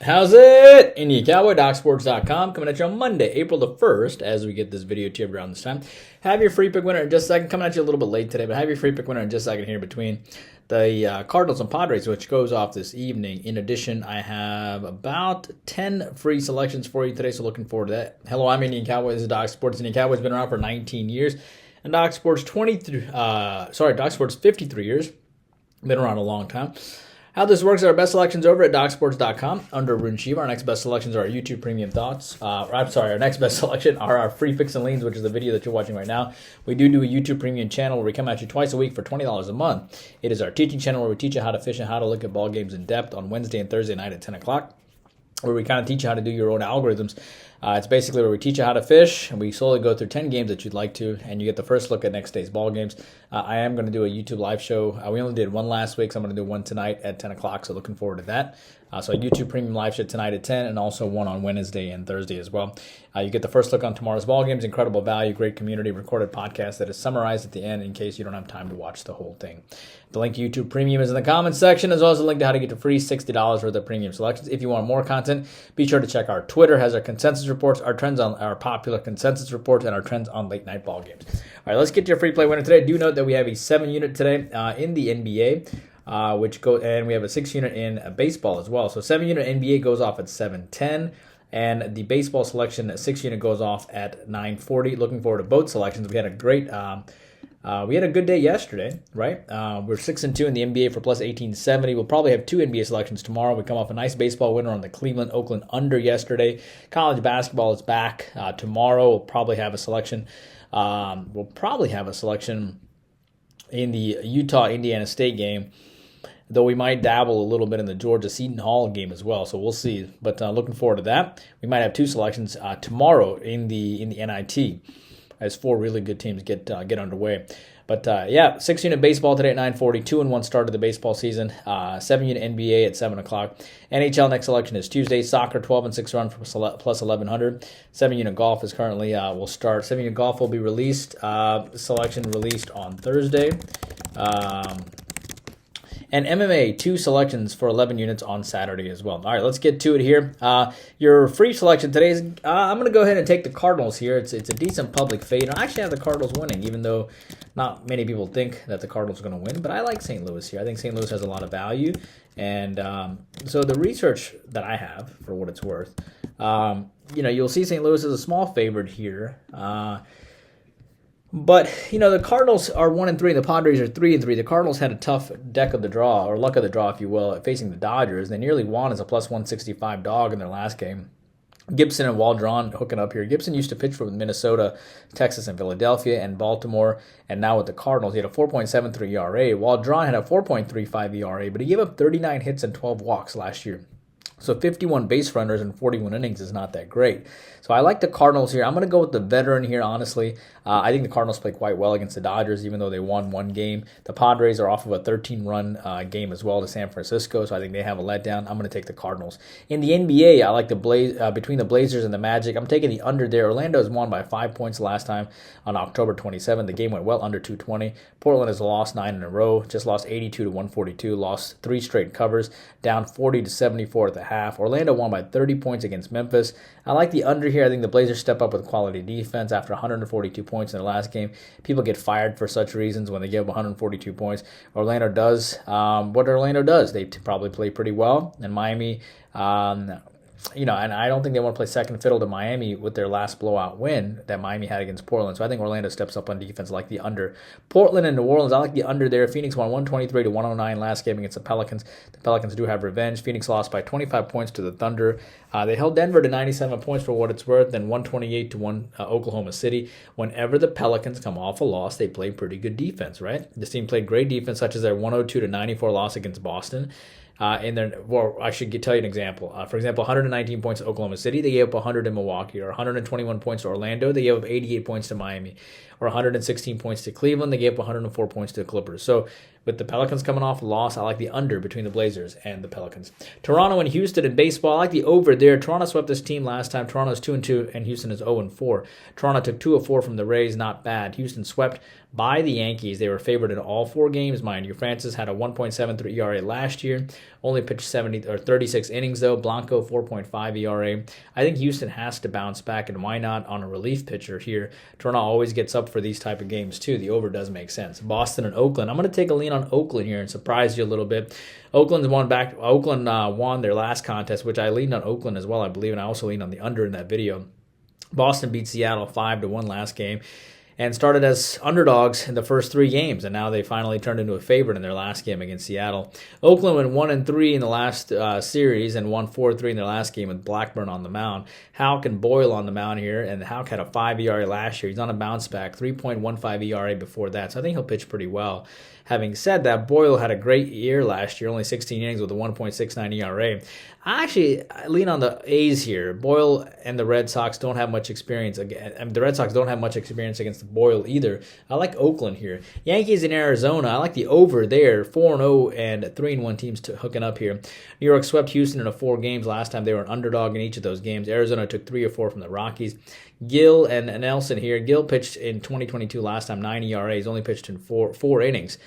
How's it? Indie Cowboy, docsports.com, coming at you on Monday, April the 1st, as we get this video to you around this time. Have your free pick winner in just a second. Coming at you a little bit late today, but have your free pick winner in just a second here between the Cardinals and Padres, which goes off this evening. In addition, I have about 10 free selections for you today, so looking forward to that. Hello, I'm Indian Cowboy. This is Doc Sports. Indian Cowboy's been around for 19 years, and Doc Sports 53 years. Been around a long time. How this works is our best selections over at docsports.com under Rune Shiva. Our next best selections are our YouTube Premium Thoughts. Our next best selection are our Free Picks and Leans, which is the video that you're watching right now. We do a YouTube Premium channel where we come at you twice a week for $20 a month. It is our teaching channel where we teach you how to fish and how to look at ball games in depth on Wednesday and Thursday night at 10 o'clock, where we kind of teach you how to do your own algorithms. It's basically where we teach you how to fish, and we slowly go through 10 games that you'd like to, and you get the first look at next day's ball games. I am going to do a YouTube live show. We only did one last week, so I'm going to do one tonight at 10 o'clock, so looking forward to that. So a YouTube Premium live show tonight at 10, and also one on Wednesday and Thursday as well. You get the first look on tomorrow's ball games, incredible value, great community, recorded podcast that is summarized at the end in case you don't have time to watch the whole thing. The link to YouTube Premium is in the comments section, as well as a link to how to get to free $60 worth of premium selections. If you want more content, be sure to check our Twitter, has our consensus reports, our trends on our popular consensus reports, and our trends on late night ball games. All right, let's get to your free play winner today. Do note that we have a 7-unit today in the NBA. And we have a 6-unit in baseball as well. So 7-unit NBA goes off at 7:10, and the baseball selection 6-unit goes off at 9:40. Looking forward to both selections. We had a good day yesterday, right? We're 6-2 in the NBA for plus 1870. We'll probably have 2 NBA selections tomorrow. We come off a nice baseball winner on the Cleveland-Oakland under yesterday. College basketball is back tomorrow. We'll probably have a selection. In the Utah-Indiana State game, though we might dabble a little bit in the Georgia-Seton Hall game as well, so we'll see. But looking forward to that. We might have 2 selections tomorrow in the NIT, as 4 really good teams get underway. But 6-unit baseball today at 9:40, 2-1 start of the baseball season. 7-unit NBA at 7 o'clock. NHL next selection is Tuesday. Soccer 12-6 run for plus 1100. 7-unit golf is currently will start. 7-unit golf will be released. Selection released on Thursday. And MMA, 2 selections for 11 units on Saturday as well. All right, let's get to it here. Your free selection today is, I'm going to go ahead and take the Cardinals here. It's a decent public fade. I actually have the Cardinals winning, even though not many people think that the Cardinals are going to win. But I like St. Louis here. I think St. Louis has a lot of value. And so the research that I have, for what it's worth, you'll see St. Louis is a small favorite here. But, the Cardinals are 1-3, the Padres are 3-3. The Cardinals had a tough deck of the draw, or luck of the draw, if you will, facing the Dodgers. They nearly won as a plus 165 dog in their last game. Gibson and Waldron hooking up here. Gibson used to pitch for Minnesota, Texas, and Philadelphia, and Baltimore, and now with the Cardinals. He had a 4.73 ERA. Waldron had a 4.35 ERA, but he gave up 39 hits and 12 walks last year. So 51 base runners in 41 innings is not that great. So I like the Cardinals here. I'm going to go with the veteran here, honestly. I think the Cardinals play quite well against the Dodgers, even though they won one game. The Padres are off of a 13-run game as well to San Francisco, so I think they have a letdown. I'm going to take the Cardinals. In the NBA, I like the between the Blazers and the Magic. I'm taking the under there. Orlando has won by 5 points last time on October 27. The game went well under 220. Portland has lost 9 in a row, just lost 82 to 142, lost 3 straight covers, down 40 to 74 at the half. Orlando won by 30 points against Memphis. I like the under here. I think the Blazers step up with quality defense after 142 points in their last game. People get fired for such reasons when they give up 142 points. Orlando does what Orlando does. They probably play pretty well. And Miami, and I don't think they want to play second fiddle to Miami with their last blowout win that Miami had against Portland. So I think Orlando steps up on defense. I like the under. Portland and New Orleans, I like the under there. Phoenix won 123 to 109 last game against the Pelicans. The Pelicans do have revenge. Phoenix lost by 25 points to the Thunder. They held Denver to 97 points for what it's worth, then 128 to Oklahoma City. Whenever the Pelicans come off a loss, they play pretty good defense, right? This team played great defense, such as their 102 to 94 loss against Boston. I should tell you an example. For example, 119 points to Oklahoma City. They gave up 100 in Milwaukee. Or 121 points to Orlando. They gave up 88 points to Miami. Or 116 points to Cleveland. They gave up 104 points to the Clippers. So With the Pelicans coming off a loss, I like the under between the Blazers and the Pelicans. Toronto and Houston in baseball, I like the over there. Toronto swept this team last time. Toronto is 2-2, and Houston is 0-4. Toronto took 2 of 4 from the Rays, not bad. Houston swept by the Yankees. They were favored in all 4 games, mind you. Francis had a 1.73 ERA last year. Only pitched 36 innings, though. Blanco, 4.5 ERA. I think Houston has to bounce back, and why not on a relief pitcher here? Toronto always gets up for these type of games, too. The over does make sense. Boston and Oakland. I'm going to take a lean on Oakland here and surprise you a little bit. Oakland won their last contest, which I leaned on Oakland as well, I believe, and I also leaned on the under in that video. Boston beat Seattle 5-1 last game and started as underdogs in the first 3 games, and now they finally turned into a favorite in their last game against Seattle. Oakland went 1-3 in the last series and won 4-3 in their last game with Blackburn on the mound. Houck and Boyle on the mound here, and Houck had a 5 ERA last year. He's on a bounce back, 3.15 ERA before that, so I think he'll pitch pretty well. Having said that, Boyle had a great year last year, only 16 innings with a 1.69 ERA. I lean on the A's here. Boyle and the Red Sox don't have much experience. The Red Sox don't have much experience against Boyle either. I like Oakland here. Yankees in Arizona. I like the over there. 4-0 and 3-1 teams hooking up here. New York swept Houston in 4 games last time. They were an underdog in each of those games. Arizona took 3 or 4 from the Rockies. Gill and Nelson here. Gill pitched in 2022 last time, 9 ERA. He's only pitched in 4 innings.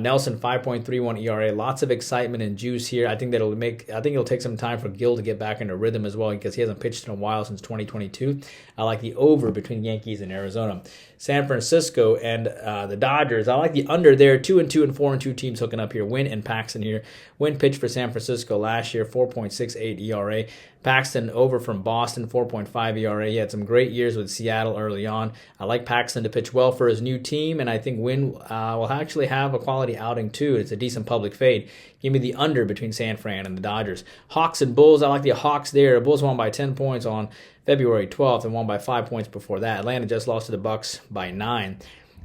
Nelson 5.31 ERA. Lots of excitement and juice here. I think it'll take some time for Gill to get back into rhythm as well because he hasn't pitched in a while since 2022. I like the over between Yankees and Arizona. San Francisco and the Dodgers. I like the under there. 2-2 and 4-2 teams hooking up here. Wynn and Paxton here. Wynn pitched for San Francisco last year, 4.68 ERA. Paxton over from Boston, 4.5 ERA. He had some great years with Seattle early on. I like Paxton to pitch well for his new team, and I think Wynn will actually have a quality outing too. It's a decent public fade. Give me the under between San Fran and the Dodgers. Hawks and Bulls. I like the Hawks there. Bulls won by 10 points on February 12th and won by 5 points before that. Atlanta just lost to the Bucks by 9.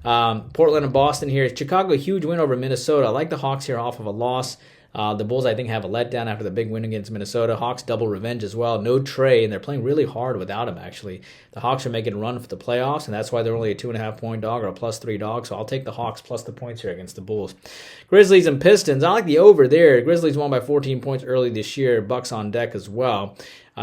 Portland and Boston here. Chicago, huge win over Minnesota. I like the Hawks here off of a loss. The Bulls, I think, have a letdown after the big win against Minnesota. Hawks double revenge as well. No Trey, and they're playing really hard without him, actually. The Hawks are making a run for the playoffs, and that's why they're only a 2.5-point dog or a +3 dog, so I'll take the Hawks plus the points here against the Bulls. Grizzlies and Pistons. I like the over there. Grizzlies won by 14 points early this year. Bucks on deck as well.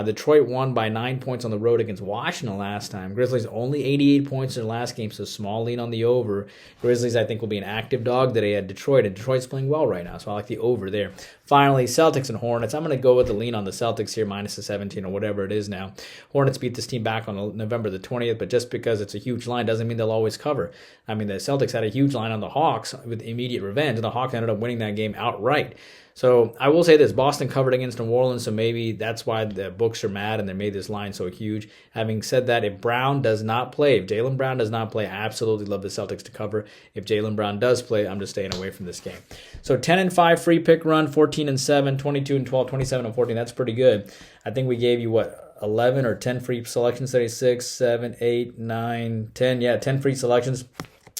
Detroit won by 9 points on the road against Washington last time. Grizzlies only 88 points in their last game, so small lean on the over. Grizzlies, I think, will be an active dog today at Detroit, and Detroit's playing well right now, so I like the over there. Finally, Celtics and Hornets. I'm going to go with the lean on the Celtics here, minus the 17 or whatever it is now. Hornets beat this team back on November the 20th, but just because it's a huge line doesn't mean they'll always cover. I mean, the Celtics had a huge line on the Hawks with immediate revenge, and the Hawks ended up winning that game outright. So I will say this, Boston covered against New Orleans, so maybe that's why the books are mad and they made this line so huge. Having said that, if Jaylen Brown does not play, I absolutely love the Celtics to cover. If Jaylen Brown does play, I'm just staying away from this game. So 10-5 free pick run, 14-7, 22-12, 27-14. That's pretty good. I think we gave you 11 or 10 free selections today. 6, 7, 8, 9, 10. Yeah, 10 free selections.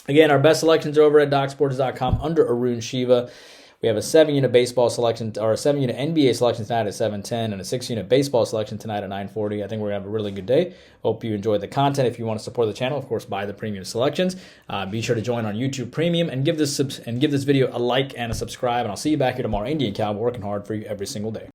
Again, our best selections are over at DocSports.com under Arun Shiva. We have a 7-unit baseball selection, or a 7-unit NBA selection tonight at 7:10, and a 6-unit baseball selection tonight at 9:40. I think we're going to have a really good day. Hope you enjoyed the content. If you want to support the channel, of course, buy the premium selections. Be sure to join on YouTube Premium and give this video a like and a subscribe. And I'll see you back here tomorrow. Indian Cowboy, working hard for you every single day.